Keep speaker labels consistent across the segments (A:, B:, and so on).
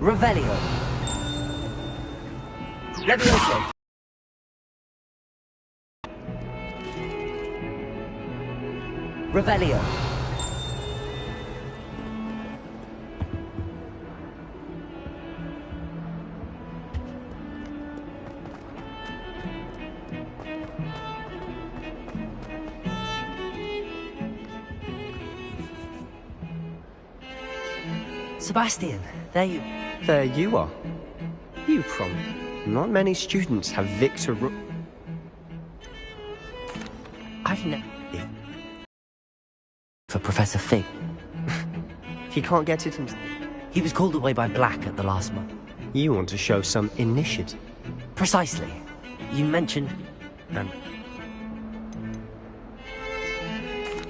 A: Revelio. Levioso. Revelio. Sebastian, there you...
B: There you are. You prom. Not many students have Victor
A: I don't know. For Professor Fig.
B: He can't get it himself.
A: He was called away by Black at the last month.
B: You want to show some initiative.
A: Precisely. You mentioned...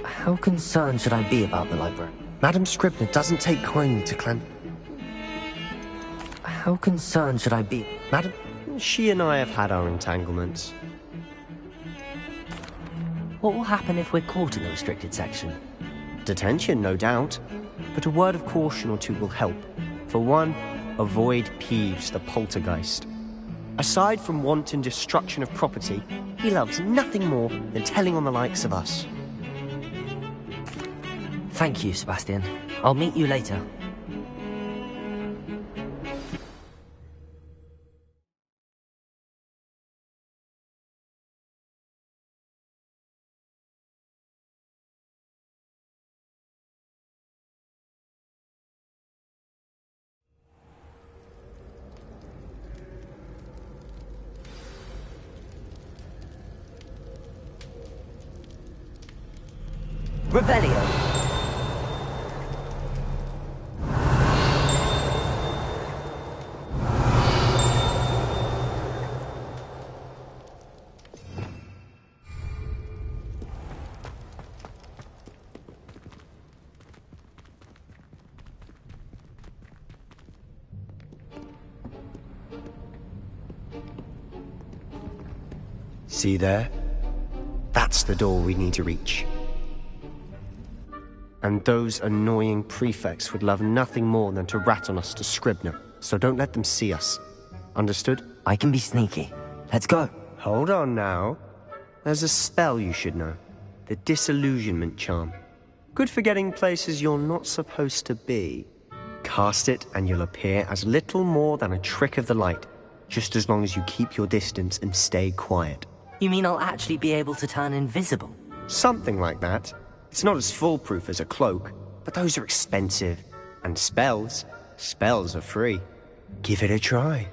A: How concerned should I be about the library?
B: Madam Scribner doesn't take kindly to clan...
A: How concerned should I be?
B: Madam, she and I have had our entanglements.
A: What will happen if we're caught in the restricted section?
B: Detention, no doubt. But a word of caution or two will help. For one, avoid Peeves, the poltergeist. Aside from wanton destruction of property, he loves nothing more than telling on the likes of us.
A: Thank you, Sebastian. I'll meet you later. Revelio.
B: See there? That's the door we need to reach. And those annoying prefects would love nothing more than to rat on us to Scribner, so don't let them see us. Understood?
A: I can be sneaky. Let's go.
B: Hold on now. There's a spell you should know. The Disillusionment Charm. Good for getting places you're not supposed to be. Cast it and you'll appear as little more than a trick of the light, just as long as you keep your distance and stay quiet.
A: You mean I'll actually be able to turn invisible?
B: Something like that. It's not as foolproof as a cloak, but those are expensive. And spells are free. Give it a try.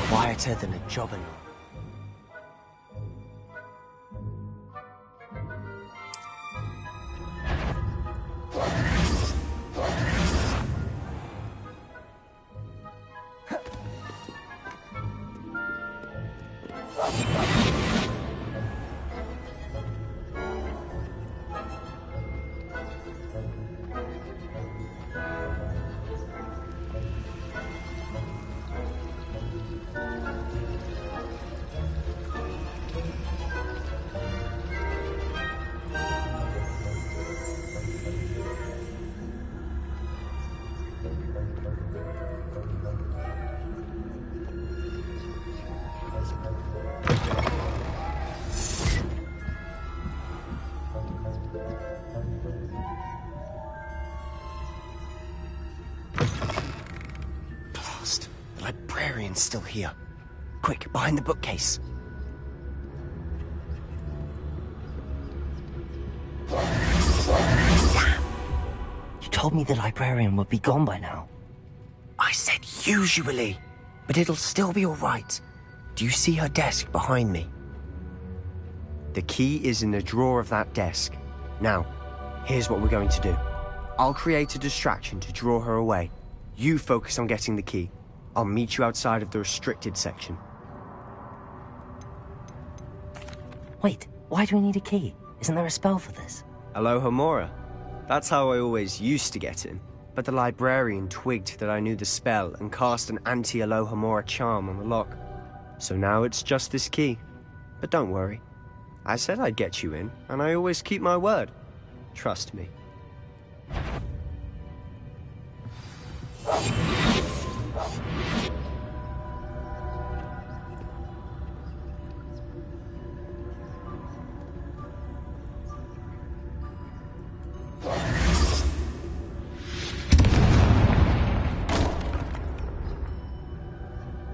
B: Quieter than a jobber. Still here. Quick, behind the bookcase.
A: told me the librarian would be gone by now.
B: I said usually, but it'll still be all right. Do you see her desk behind me? The key is in the drawer of that desk. Now, here's what we're going to do. I'll create a distraction to draw her away. You focus on getting the key. I'll meet you outside of the restricted section.
A: Wait, why do we need a key? Isn't there a spell for this?
B: Alohomora. That's how I always used to get in. But the librarian twigged that I knew the spell and cast an anti-Alohomora charm on the lock. So now it's just this key. But don't worry. I said I'd get you in, and I always keep my word. Trust me.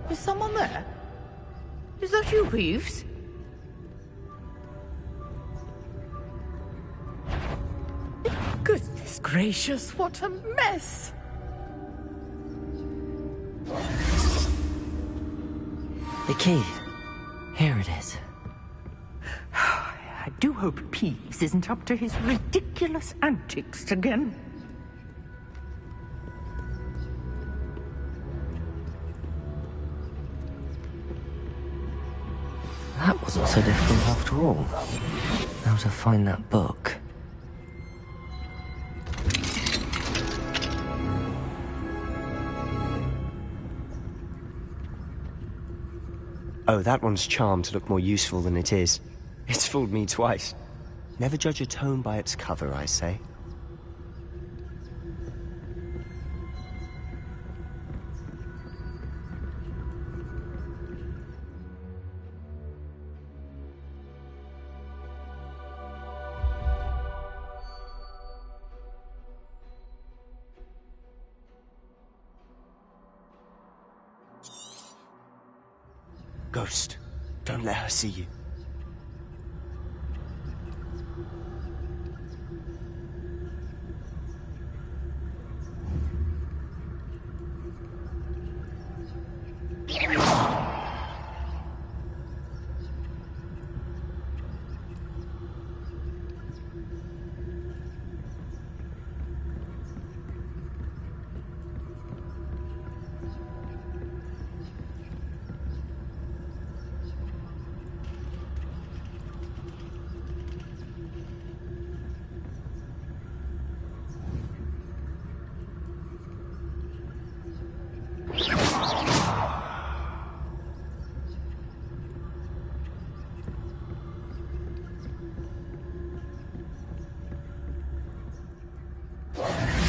C: Is someone there? Is that you, Peeves? Goodness gracious, what a mess!
A: The key. Here it is.
C: I do hope Peeves isn't up to his ridiculous antics again.
A: That wasn't so difficult after all. Now to find that book.
B: Oh, that one's charmed to look more useful than it is. It's fooled me twice. Never judge a tome by its cover, I say. Ghost, don't let her see you.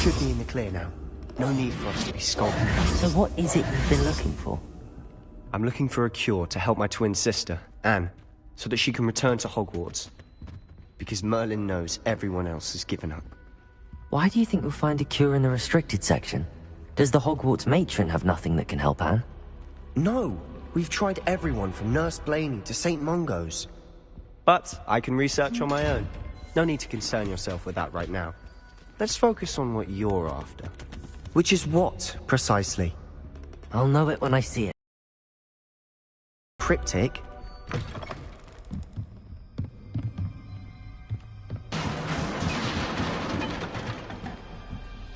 B: Should be in the clear now. No need for us to be skulking.
A: So what is it you've been looking for?
B: I'm looking for a cure to help my twin sister, Anne, so that she can return to Hogwarts. Because Merlin knows everyone else has given up.
A: Why do you think you'll find a cure in the restricted section? Does the Hogwarts matron have nothing that can help Anne?
B: No! We've tried everyone from Nurse Blaney to St. Mungo's. But I can research on my own. No need to concern yourself with that right now. Let's focus on what you're after. Which is what, precisely?
A: I'll know it when I see it.
B: Cryptic?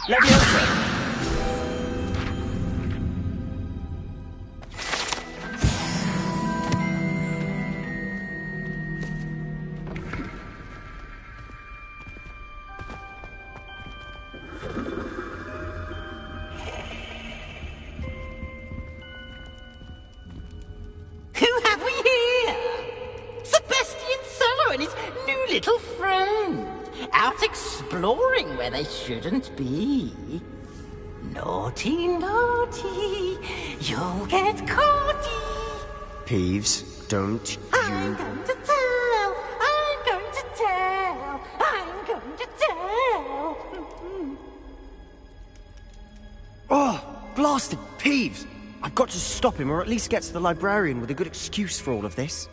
A: Leviosa!
C: Who have we here? Sebastian Cello and his new little friend. Out exploring where they shouldn't be. Naughty, naughty, you'll get caughty.
B: Peeves, don't
C: I'm
B: you...
C: going to tell, I'm going to tell, I'm going to tell.
B: Oh, blasted Peeves! I've got to stop him, or at least get to the librarian with a good excuse for all of this.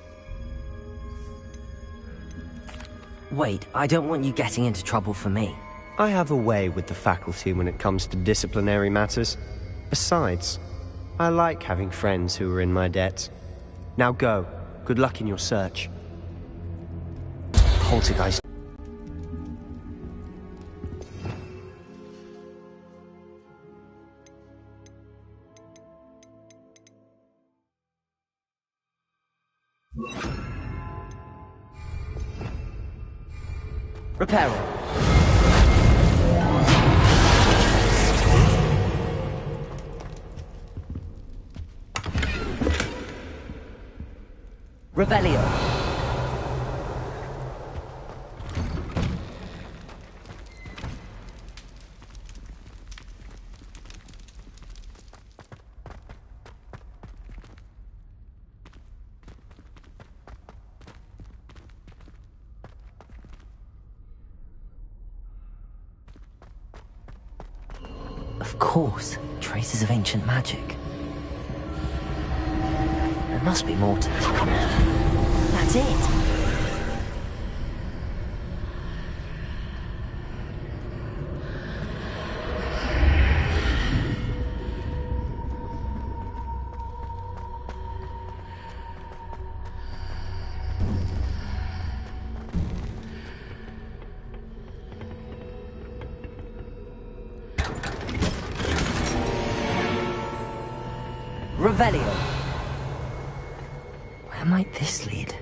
A: Wait, I don't want you getting into trouble for me.
B: I have a way with the faculty when it comes to disciplinary matters. Besides, I like having friends who are in my debt. Now go. Good luck in your search.
A: Poltergeist. Repair. Revelio. Of course, traces of ancient magic. There must be more to it. That's it! Revelio. Where might this lead?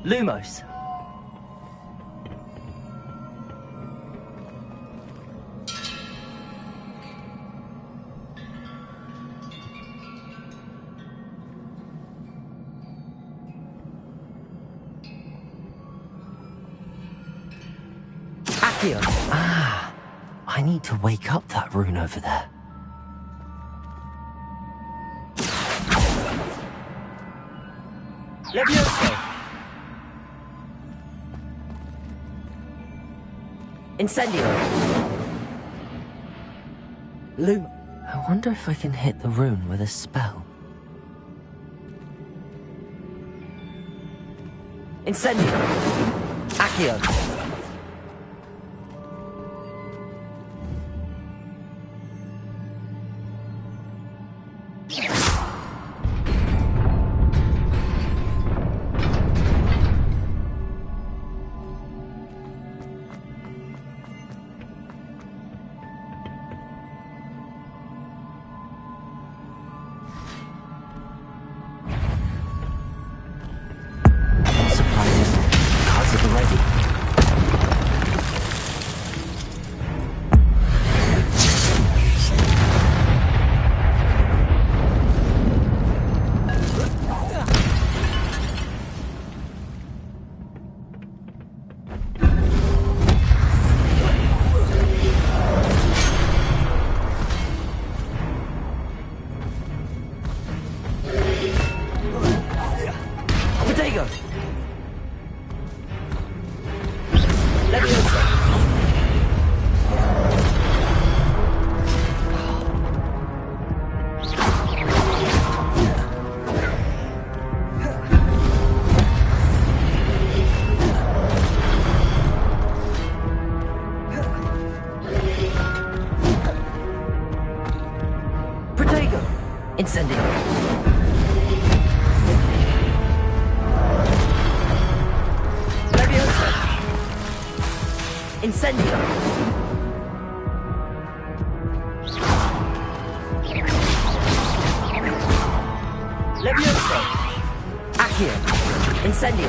A: Lumos. Accio. Ah, I need to wake up that rune over there. Levioso. Incendio. Lum. I wonder if I can hit the rune with a spell. Incendio. Accio. Incendio. Leviosa. Incendio. Leviosa. Accio. Incendio.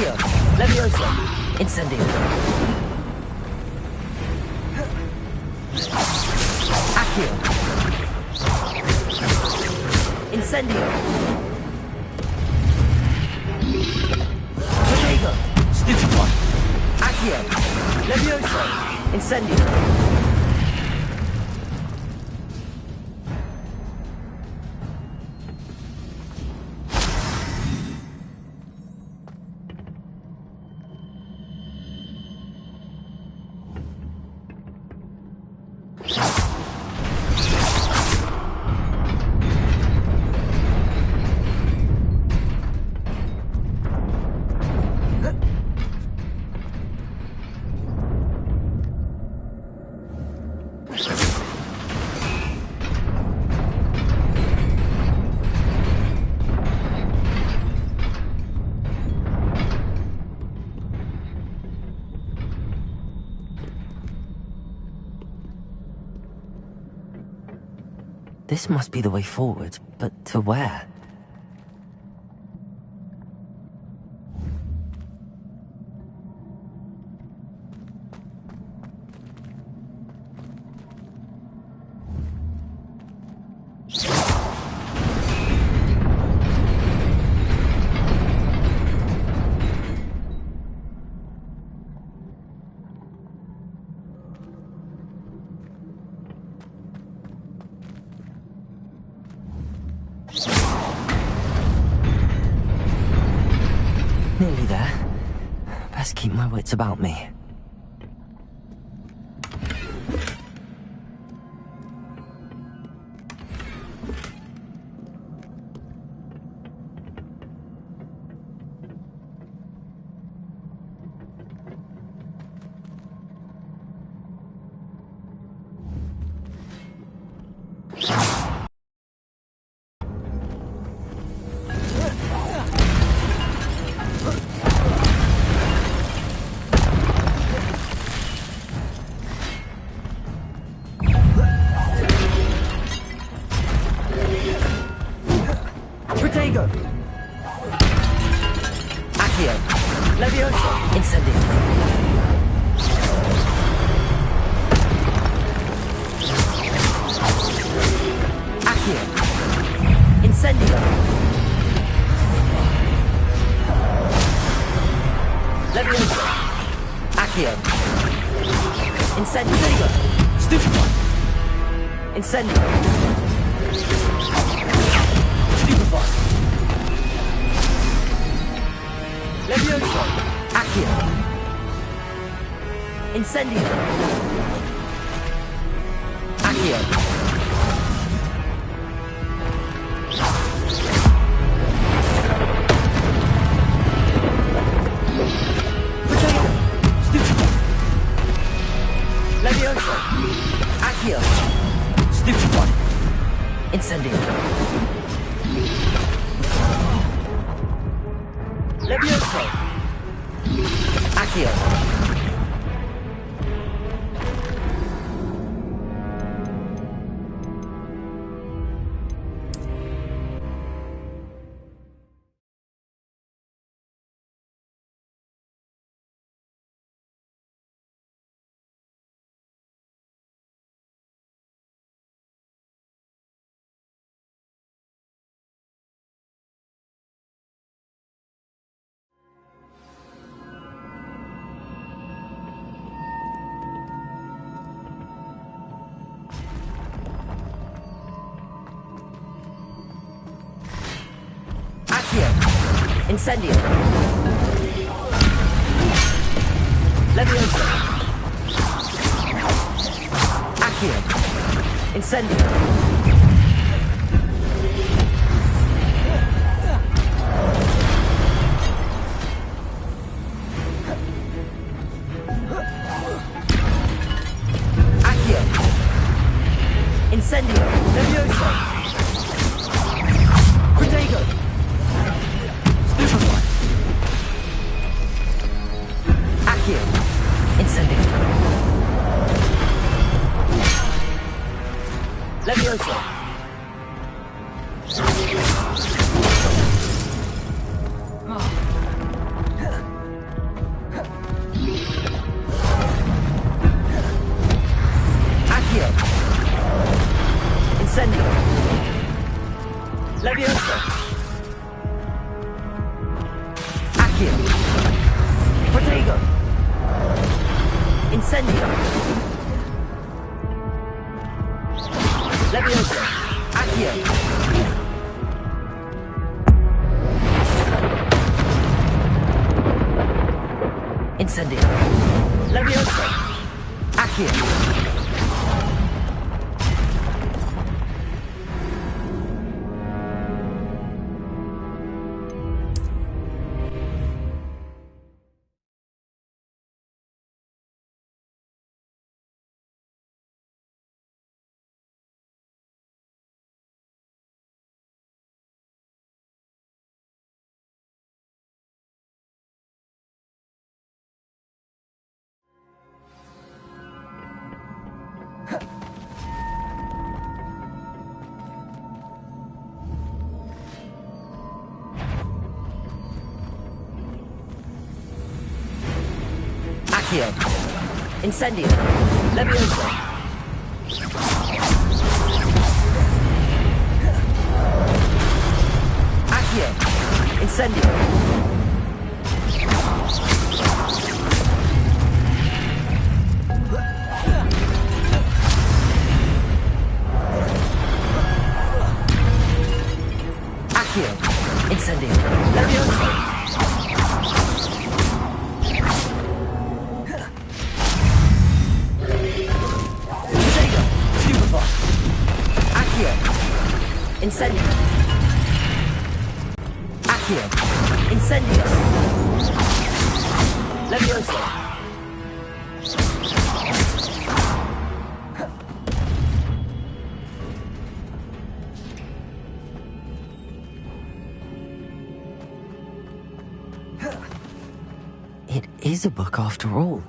A: Accio! Levioso! Incendio! Accio! Incendio! Protego! Stupid one! Accio! Levioso! Incendio! This must be the way forward, but to where? Nearly there. Best keep my wits about me. Protego! Accio! Levioso! Incendio! Accio! Incendio! Levioso! Accio! Incendio! Stupid one! Incendio! Stupefy! Levioso! Accio! Incendio! Accio! Protego! Stupefy! Levioso! Accio! Stupid one! Incendio! Levioso! Accio! Incendio! Levioso! Accio! Incendio! Accio! Incendio! Levioso! Protego! Stupefy! Accio! Incendio! Levioso! Incendio! Leviosa! Accio! Incendio! Leviosa! Accio! Accio! Incendio! Leviosa! Accio! Incendio! Accio! Incendio! Leviosa! Incendio! Accio! Incendio! Leviosa! It is a book after all.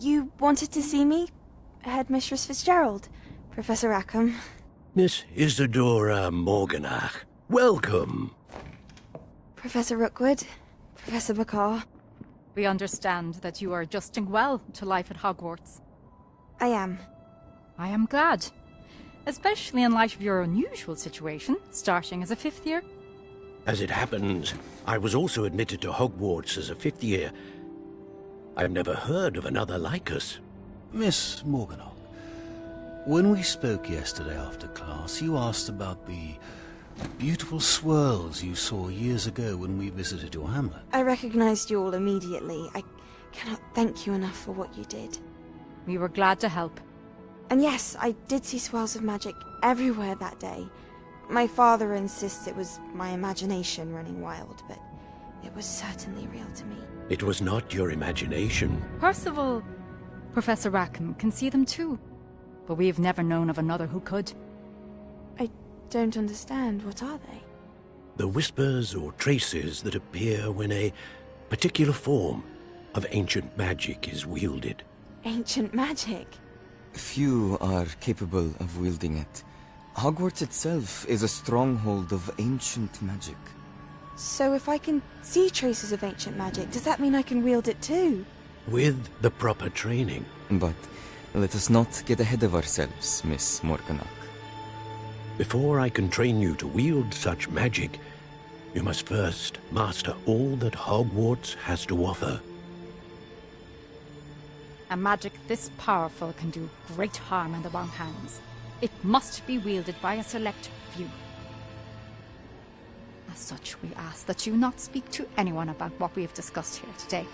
D: You wanted to see me? Headmistress Fitzgerald, Professor Rackham.
E: Miss Isadora Morganach, welcome.
D: Professor Rookwood, Professor Bakar.
F: We understand that you are adjusting well to life at Hogwarts.
D: I am.
F: I am glad. Especially in light of your unusual situation, starting as a fifth year.
E: As it happens, I was also admitted to Hogwarts as a fifth year. I've never heard of another like us.
G: Miss Morganach, When we spoke yesterday after class, you asked about the beautiful swirls you saw years ago when we visited your hamlet.
D: I recognized you all immediately. I cannot thank you enough for what you did.
F: We were glad to help.
D: And yes, I did see swirls of magic everywhere that day. My father insists it was my imagination running wild, but it was certainly real to me.
E: It was not your imagination.
F: Percival, Professor Rackham can see them too. But we've never known of another who could.
D: I don't understand. What are they?
E: The whispers or traces that appear when a particular form of ancient magic is wielded.
D: Ancient magic?
H: Few are capable of wielding it. Hogwarts itself is a stronghold of ancient magic.
D: So if I can see traces of ancient magic, does that mean I can wield it too?
E: With the proper training.
H: But let us not get ahead of ourselves, Miss Morganach.
E: Before I can train you to wield such magic, you must first master all that Hogwarts has to offer.
F: A magic this powerful can do great harm in the wrong hands. It must be wielded by a select few. As such, we ask that you not speak to anyone about what we have discussed here today.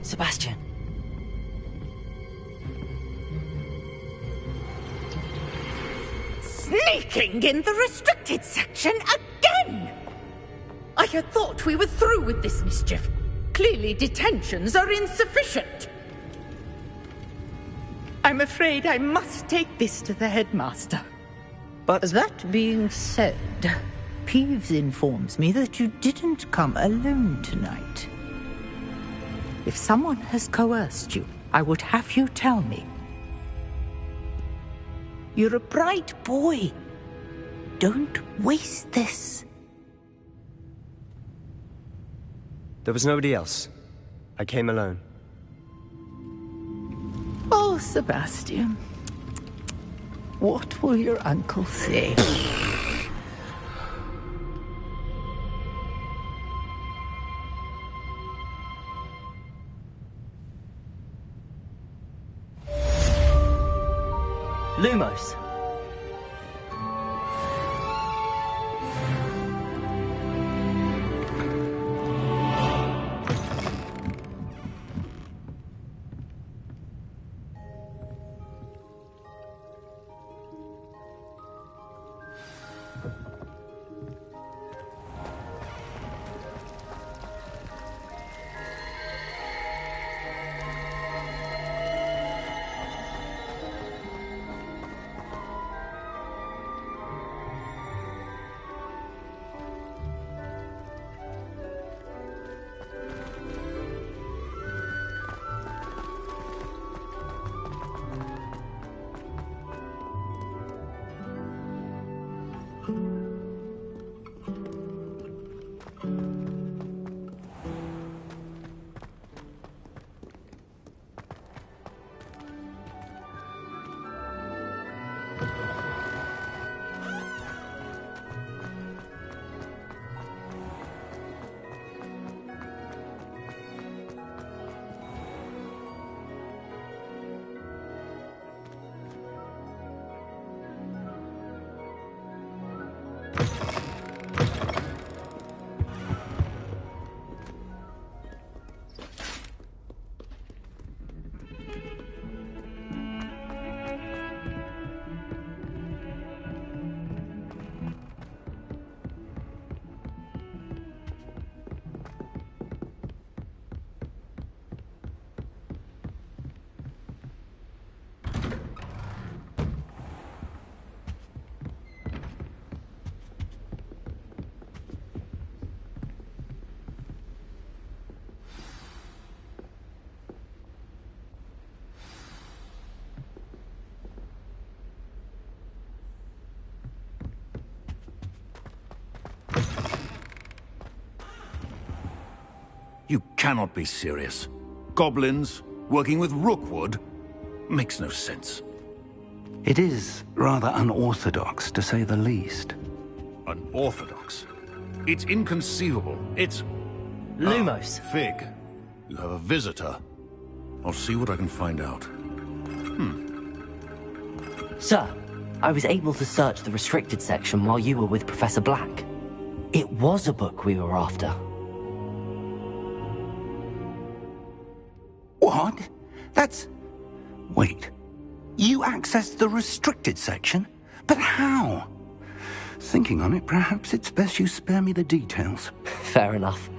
A: Sebastian.
C: Sneaking in the restricted section again! I had thought we were through with this mischief. Clearly detentions are insufficient. I'm afraid I must take this to the headmaster.
B: But
I: That being said, Peeves informs me that you didn't come alone tonight. If someone has coerced you, I would have you tell me. You're a bright boy. Don't waste this.
B: there was nobody else. I came alone.
I: Oh, Sebastian. What will your uncle say?
A: Lumos.
G: You cannot be serious. Goblins working with Rookwood? Makes no sense.
J: It is rather unorthodox, to say the least.
G: Unorthodox? It's inconceivable. It's...
A: Lumos.
G: Fig, you have a visitor. I'll see what I can find out.
A: Sir, I was able to search the restricted section while you were with Professor Black. It was a book we were after.
J: What? That's... Wait. You accessed the restricted section? But how? Thinking on it, perhaps it's best you spare me the details.
A: Fair enough.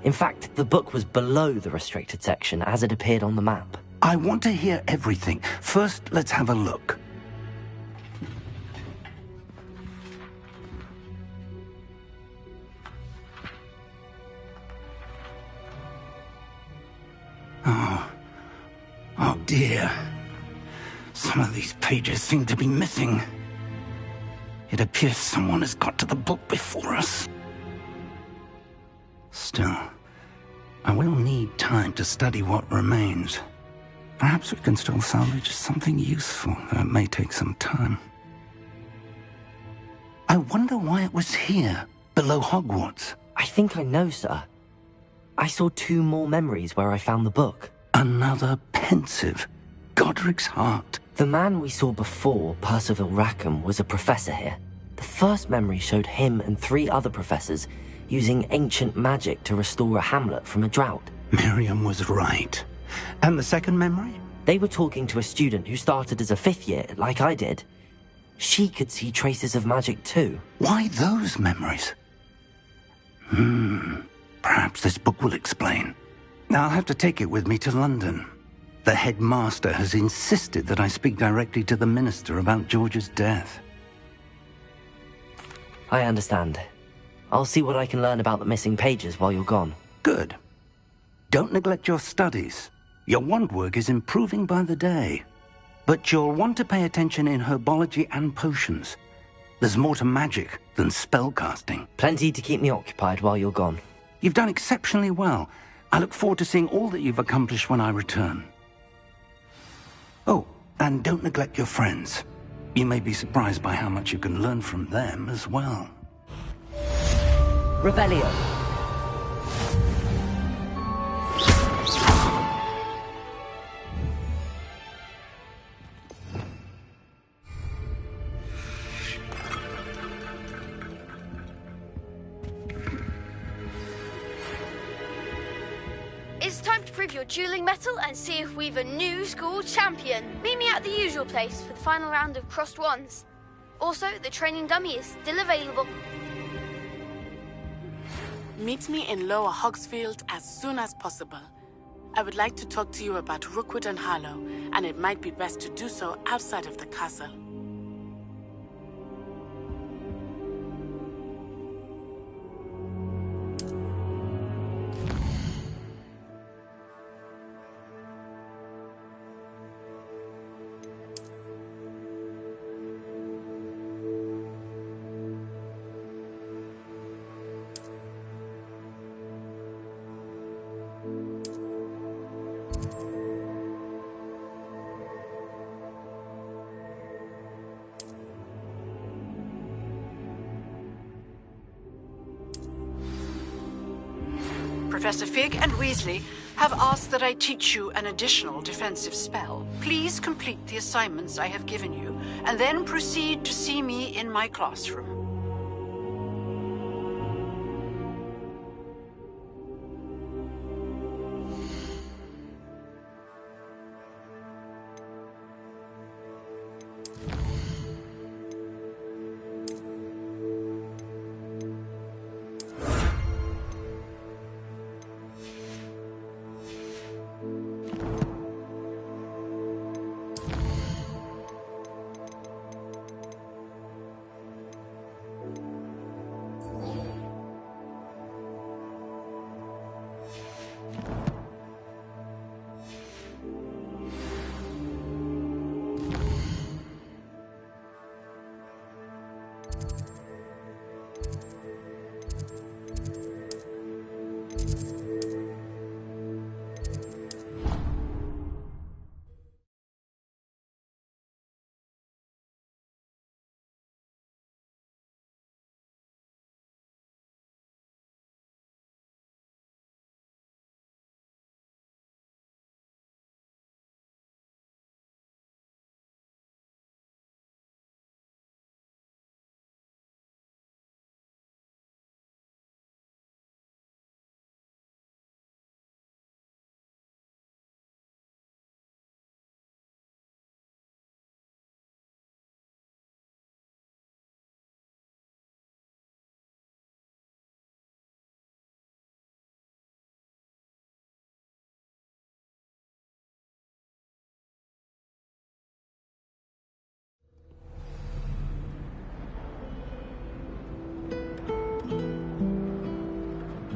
A: In fact, the book was below the restricted section as it appeared on the map.
J: I want to hear everything. First, let's have a look. Oh dear. Some of these pages seem to be missing. It appears someone has got to the book before us. Still, I will need time to study what remains. Perhaps we can still salvage something useful, though it may take some time. I wonder why it was here, below Hogwarts.
A: I think I know, sir. I saw 2 more memories where I found the book.
J: Another pensive. Godric's heart.
A: The man we saw before, Percival Rackham, was a professor here. The first memory showed him and 3 other professors using ancient magic to restore a hamlet from a drought.
J: Miriam was right. And the second memory?
A: They were talking to a student who started as a 5th year, like I did. She could see traces of magic too.
J: Why those memories? Perhaps this book will explain. I'll have to take it with me to London. The headmaster has insisted that I speak directly to the minister about George's death.
A: I understand. I'll see what I can learn about the missing pages while you're gone.
J: Good. Don't neglect your studies. Your wand work is improving by the day. But you'll want to pay attention in herbology and potions. There's more to magic than spellcasting.
A: Plenty to keep me occupied while you're gone.
J: You've done exceptionally well. I look forward to seeing all that you've accomplished when I return. Oh, and don't neglect your friends. You may be surprised by how much you can learn from them as well.
A: Revelio.
K: It's time to prove your dueling mettle and see if we've a new school champion. Meet me at the usual place for the final round of crossed wands. Also, the training dummy is still available.
L: Meet me in Lower Hogsfield as soon as possible. I would like to talk to you about Rookwood and Harlow, and it might be best to do so outside of the castle.
M: Professor Fig and Weasley have asked that I teach you an additional defensive spell. Please complete the assignments I have given you, and then proceed to see me in my classroom.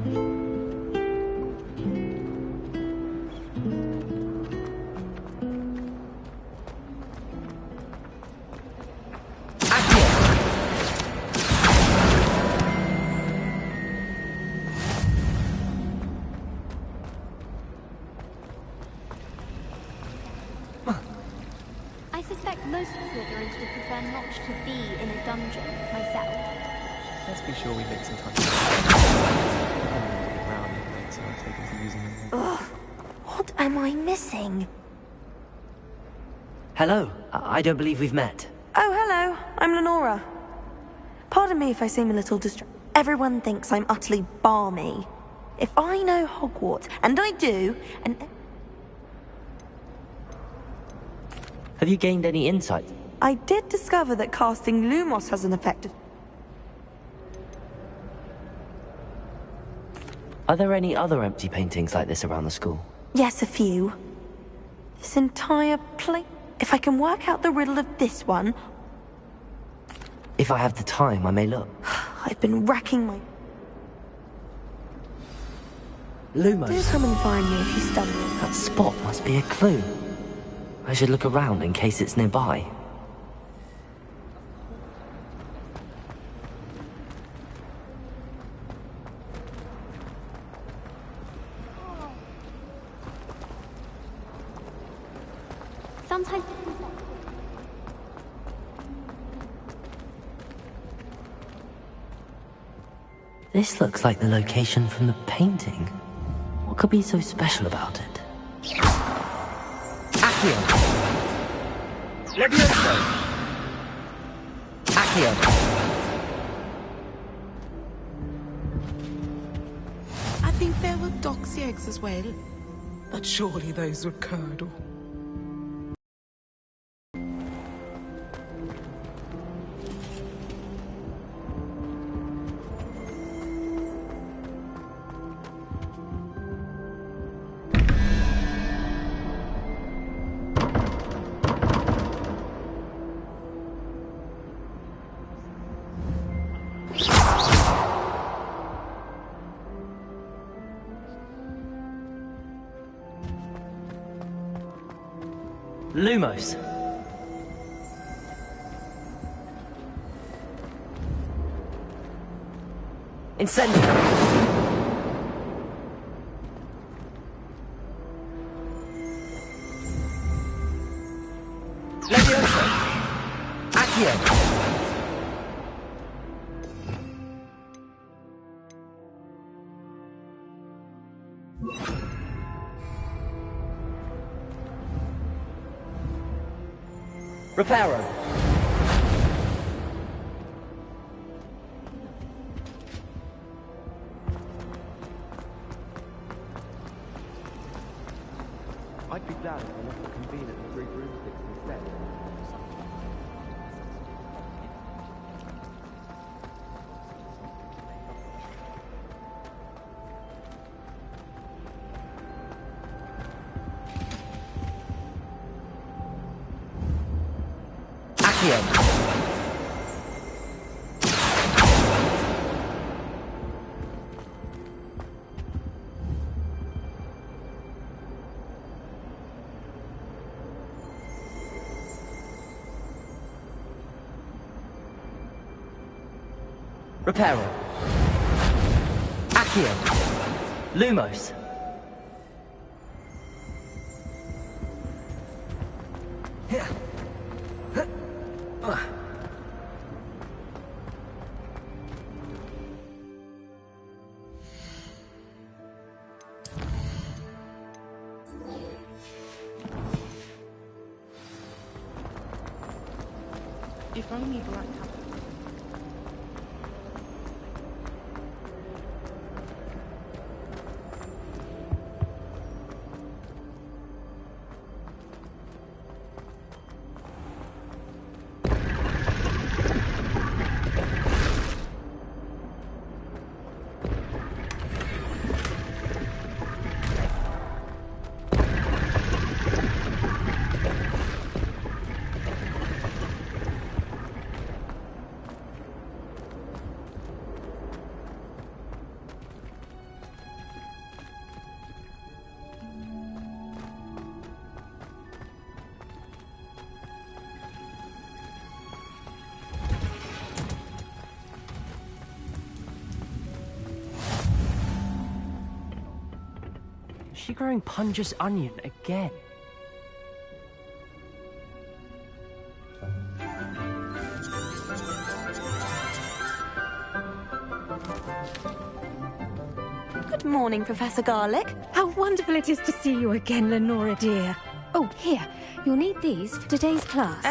N: I suspect most Slytherins would prefer not to be in a dungeon, myself.
O: Let's be sure we make some time.
D: Ugh, what am I missing?
A: Hello. I don't believe we've met.
P: Oh, hello. I'm Lenora. Pardon me if I seem a little distracted. Everyone thinks I'm utterly balmy. If I know Hogwarts, and I do, and...
A: Have you gained any insight?
P: I did discover that casting Lumos has an effect of...
A: Are there any other empty paintings like this around the school?
P: Yes, a few. This entire place... If I can work out the riddle of this one...
A: If I have the time, I may look.
P: I've been racking my...
A: Lumos.
P: Do come and find me if you stumble.
A: That spot must be a clue. I should look around in case it's nearby.
N: Sometimes...
A: This looks like the location from the painting. What could be so special about it? Accio! Levioso! Accio!
L: I think there were doxy eggs as well, but surely those would curdle.
A: Lumos. Incendio. Levioso. Accio. Reparo.
O: I'd be glad if we left the convene at the 3 broomsticks instead.
A: Reparo. Accio. Lumos.
L: If only Black Hat.
Q: she growing Punja's onion again?
P: Good morning, Professor Garlic.
R: How wonderful it is to see you again, Lenora dear. Oh, here. You'll need these for today's class.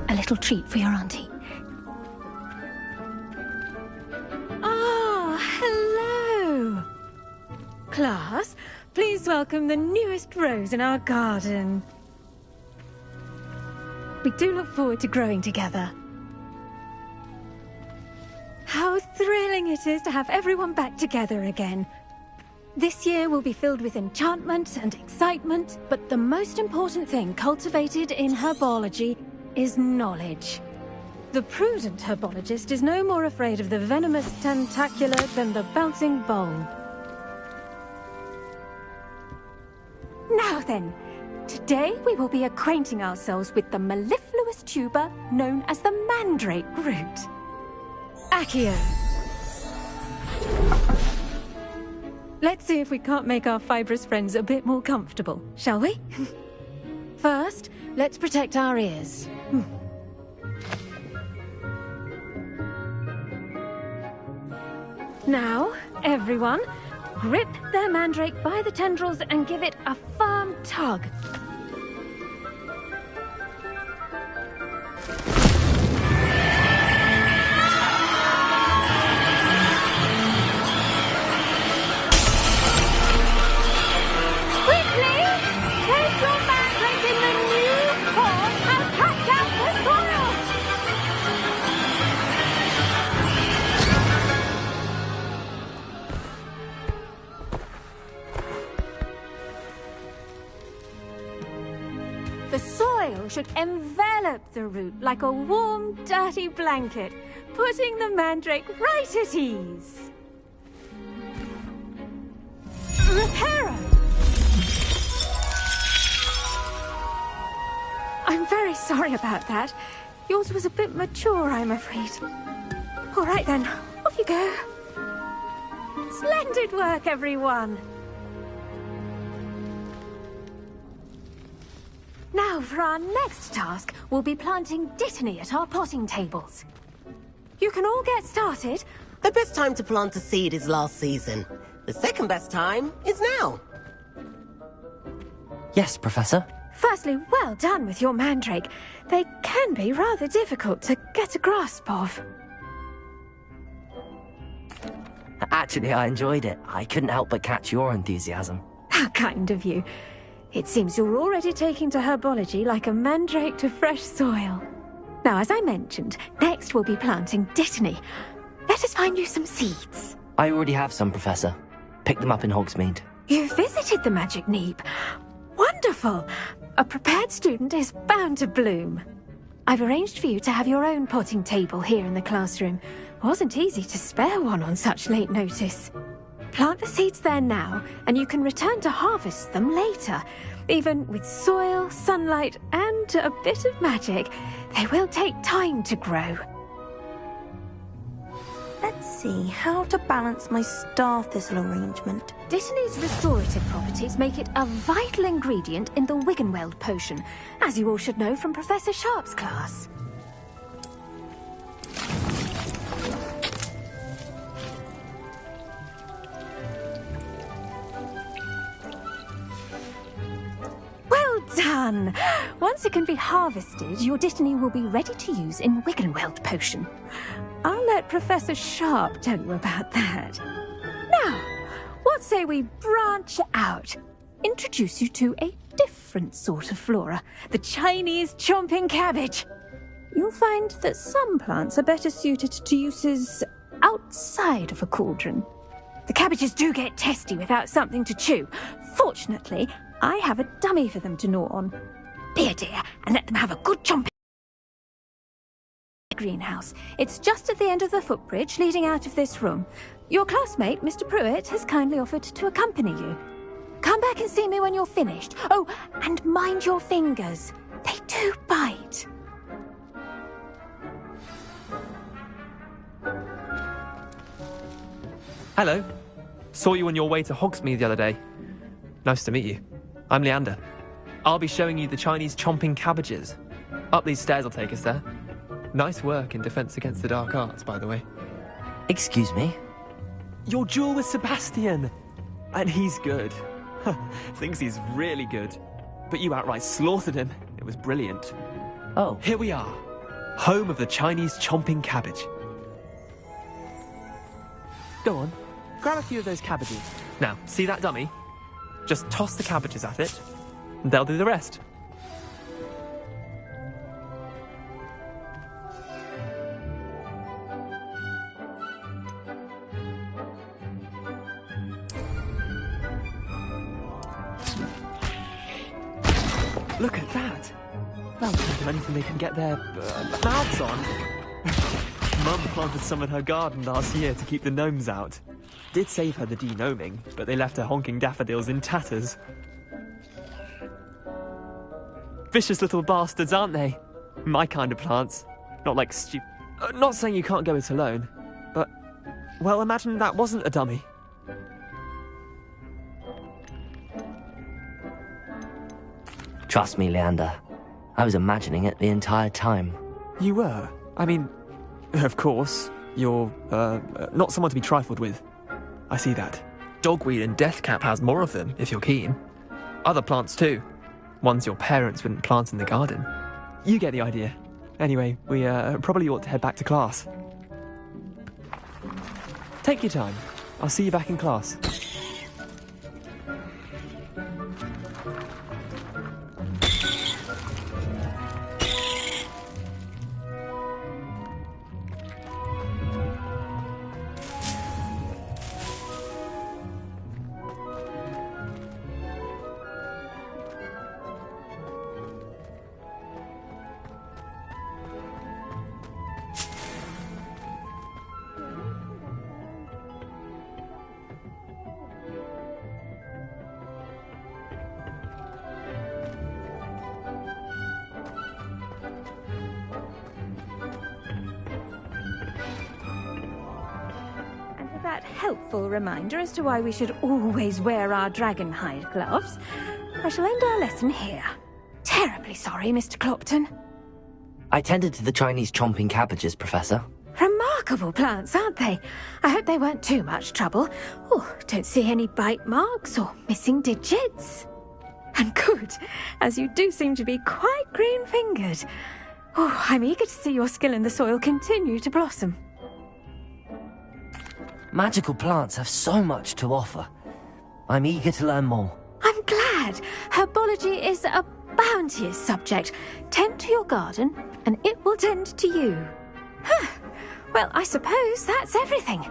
R: A little treat for your auntie. Ah, hello. Class, please welcome the newest rose in our garden. We do look forward to growing together. How thrilling it is to have everyone back together again. This year will be filled with enchantment and excitement, but the most important thing cultivated in herbology is knowledge. The prudent herbologist is no more afraid of the venomous tentacular than the bouncing bowl. Now then, today we will be acquainting ourselves with the mellifluous tuber known as the mandrake root. Accio. Let's see if we can't make our fibrous friends a bit more comfortable, shall we? First, let's protect our ears. Now, everyone, grip their mandrake by the tendrils and give it a firm tug. The soil should envelop the root like a warm, dirty blanket, putting the mandrake right at ease. Reparo! I'm very sorry about that. Yours was a bit mature, I'm afraid. All right then, off you go. Splendid work, everyone. Now, for our next task, we'll be planting Dittany at our potting tables. You can all get started.
S: The best time to plant a seed is last season. The second best time is now.
A: Yes, Professor.
R: Firstly, well done with your mandrake. They can be rather difficult to get a grasp of.
A: Actually, I enjoyed it. I couldn't help but catch your enthusiasm.
R: How kind of you. It seems you're already taking to herbology like a mandrake to fresh soil. Now, as I mentioned, next we'll be planting Dittany. Let us find you some seeds.
A: I already have some, Professor. Picked them up in Hogsmeade.
R: You visited the Magic Neep. Wonderful! A prepared student is bound to bloom. I've arranged for you to have your own potting table here in the classroom. Wasn't easy to spare one on such late notice. Plant the seeds there now, and you can return to harvest them later. Even with soil, sunlight, and a bit of magic, they will take time to grow.
P: Let's see, how to balance my star thistle arrangement.
R: Dittany's restorative properties make it a vital ingredient in the Wiggenweld potion, as you all should know from Professor Sharp's class. Well done! Once it can be harvested, your Dittany will be ready to use in Wiggenweld potion. I'll let Professor Sharp tell you about that. Now, what say we branch out? Introduce you to a different sort of flora, the Chinese chomping cabbage. You'll find that some plants are better suited to uses outside of a cauldron. The cabbages do get testy without something to chew. Fortunately, I have a dummy for them to gnaw on. Be a dear and let them have a good chomping greenhouse. It's just at the end of the footbridge leading out of this room. Your classmate, Mr. Pruitt, has kindly offered to accompany you. Come back and see me when you're finished. Oh, and mind your fingers. They do bite.
Q: Hello.
T: Saw you on your way to Hogsmeade the other day. Nice to meet you. I'm Leander. I'll be showing you the Chinese chomping cabbages. Up these stairs will take us there. Nice work in Defense Against the Dark Arts, by the way.
A: Excuse me?
T: Your duel with Sebastian! And he's good. Thinks he's really good. But you outright slaughtered him. It was brilliant.
A: Oh.
T: Here we are. Home of the Chinese chomping cabbage. Go on. Grab a few of those cabbages. Now, see that dummy? Just toss the cabbages at it, and they'll do the rest. Look at that! They'll plant anything they can get their mouths on. Mum planted some in her garden last year to keep the gnomes out. Did save her the denoming, but they left her honking daffodils in tatters. Vicious little bastards, aren't they? My kind of plants. Not like not saying you can't go it alone, but, well, imagine that wasn't a dummy.
A: Trust me, Leander. I was imagining it the entire time.
T: You were? I mean, of course, you're, not someone to be trifled with. I see that. Dogweed and deathcap has more of them, if you're keen. Other plants too. Ones your parents wouldn't plant in the garden. You get the idea. Anyway, we probably ought to head back to class. Take your time. I'll see you back in class.
R: Helpful reminder as to why we should always wear our dragonhide gloves, I shall end our lesson here. Terribly sorry, Mr. Clopton.
A: I tended to the Chinese chomping cabbages, Professor.
R: Remarkable plants, aren't they? I hope they weren't too much trouble. Oh, don't see any bite marks or missing digits. And good, as you do seem to be quite green-fingered. Oh, I'm eager to see your skill in the soil continue to blossom.
A: Magical plants have so much to offer. I'm eager to learn more.
R: I'm glad. Herbology is a bounteous subject. Tend to your garden, and it will tend to you. Well, I suppose that's everything.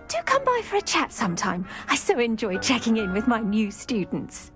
R: Do come by for a chat sometime. I so enjoy checking in with my new students.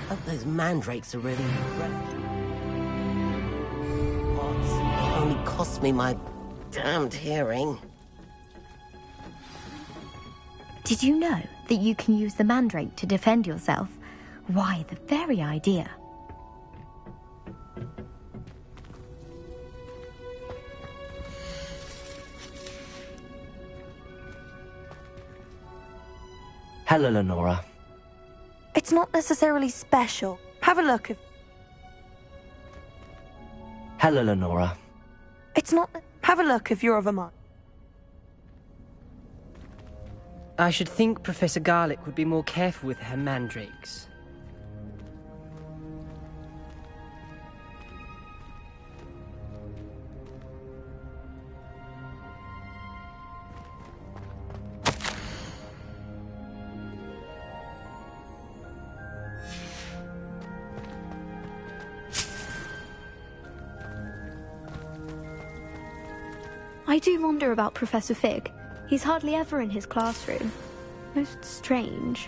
S: Hope those mandrakes are really what? Only cost me my damned hearing.
N: Did you know that you can use the mandrake to defend yourself? Why, the very idea.
A: Hello, Lenora.
P: It's not necessarily special. Have a look.
A: Hello, Lenora.
P: It's not... Have a look if you're of a mind.
Q: I should think Professor Garlick would be more careful with her mandrakes.
N: I do wonder about Professor Fig. He's hardly ever in his classroom. Most strange.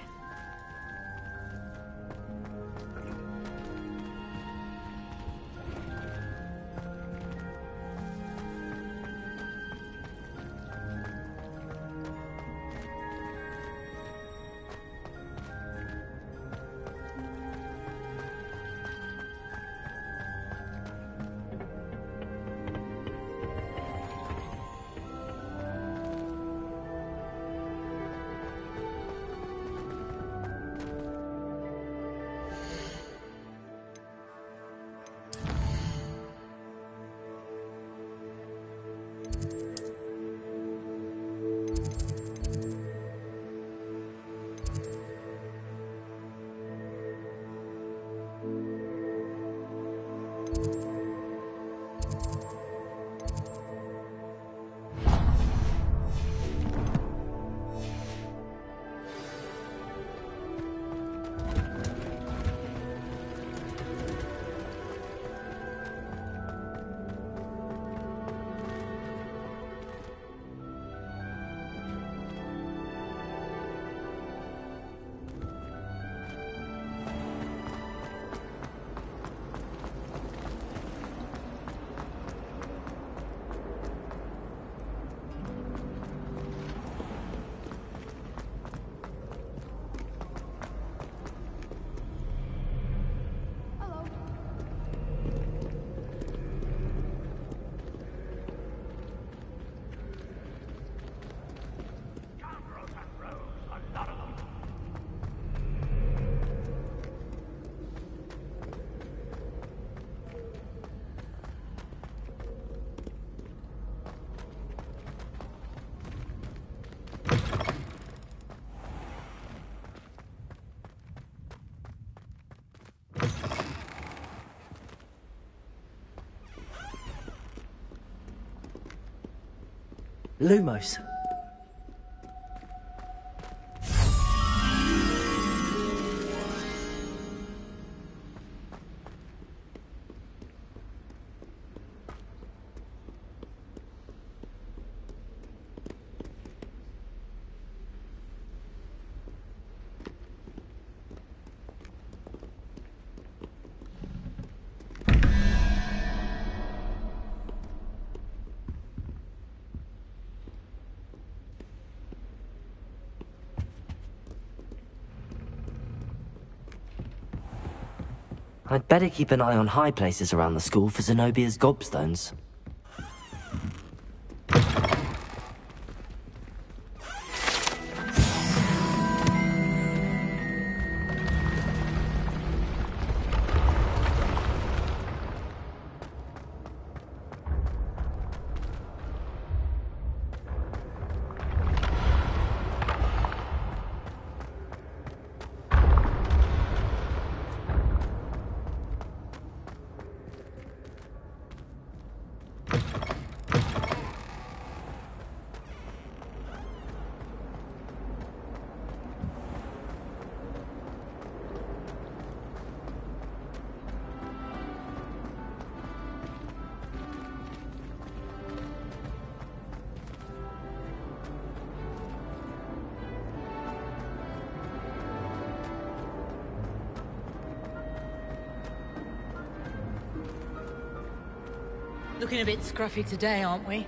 Q: Lumos.
A: I'd better keep an eye on high places around the school for Zenobia's gobstones.
C: Looking a bit scruffy today, aren't we?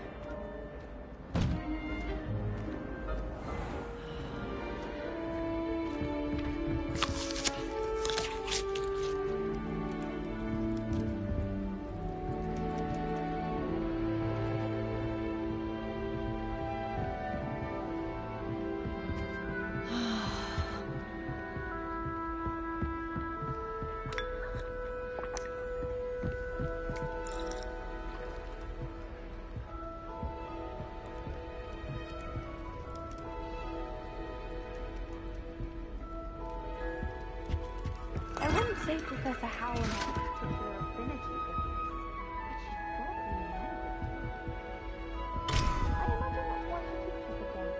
N: I wouldn't say Professor Howell has a particular affinity for but she's probably right. I imagine that's why she teaches again.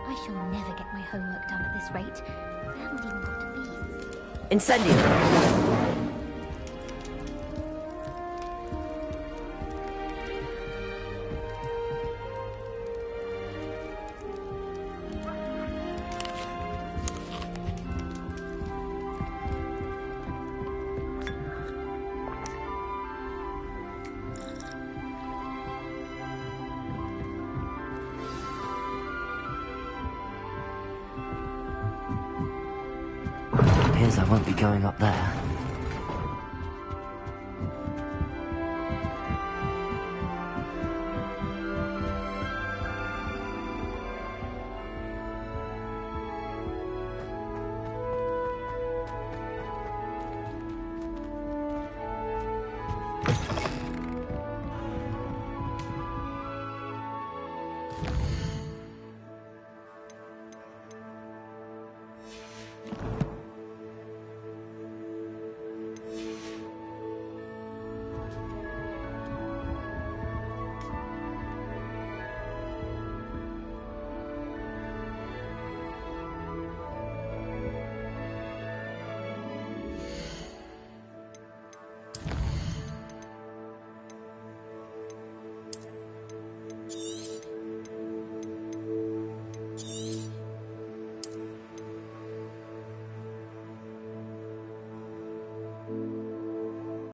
U: I shall never get my homework done at this rate. I haven't even got to these.
S: Incendio!
A: Appears I won't be going up there.